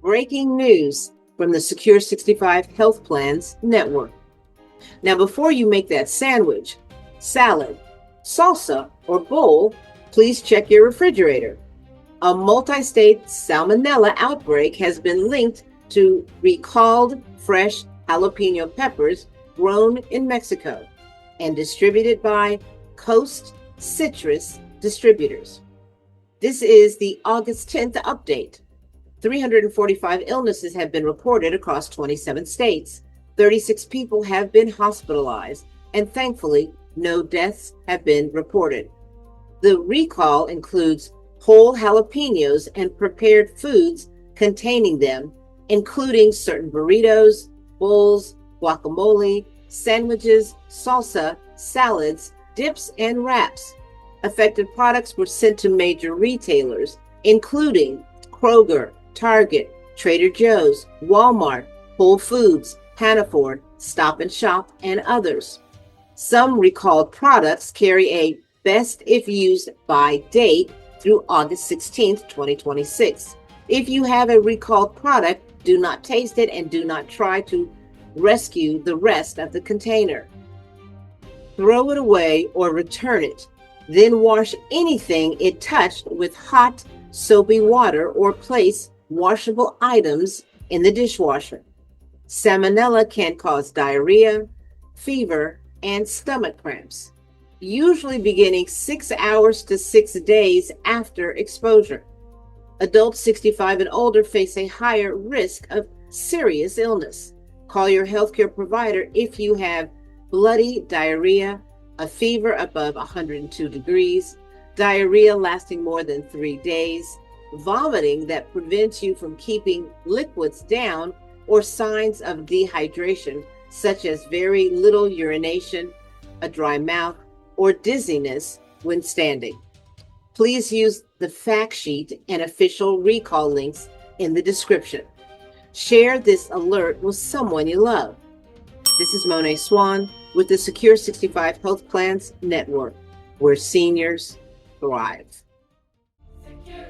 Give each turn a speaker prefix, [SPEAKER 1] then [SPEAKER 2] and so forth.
[SPEAKER 1] Breaking news from the Secure 65 Health Plans Network. Now, before you make that sandwich, salad, salsa, or bowl, please check your refrigerator. A multi-state salmonella outbreak has been linked to recalled fresh jalapeno peppers grown in Mexico and distributed by Coast Citrus Distributors. This is the August 10th update. 345 illnesses have been reported across 27 states. 36 people have been hospitalized, and thankfully, no deaths have been reported. The recall includes whole jalapeños and prepared foods containing them, including certain burritos, bowls, guacamole, sandwiches, salsa, salads, dips, and wraps. Affected products were sent to major retailers, including Kroger, Target, Trader Joe's, Walmart, Whole Foods, Hannaford, Stop & Shop, and others. Some recalled products carry a best if used by date through August 16, 2026. If you have a recalled product, do not taste it and do not try to rescue the rest of the container. Throw it away or return it. Then wash anything it touched with hot, soapy water or place washable items in the dishwasher. Salmonella can cause diarrhea, fever, and stomach cramps, usually beginning 6 hours to 6 days after exposure. Adults 65 and older face a higher risk of serious illness. Call your healthcare provider if you have bloody diarrhea, a fever above 102 degrees, diarrhea lasting more than 3 days, vomiting that prevents you from keeping liquids down, or signs of dehydration, such as very little urination, a dry mouth, or dizziness when standing. Please use the fact sheet and official recall links in the description. Share this alert with someone you love. This is Monet Swan with the Secure 65 Health Plans Network, where seniors thrive.
[SPEAKER 2] Secure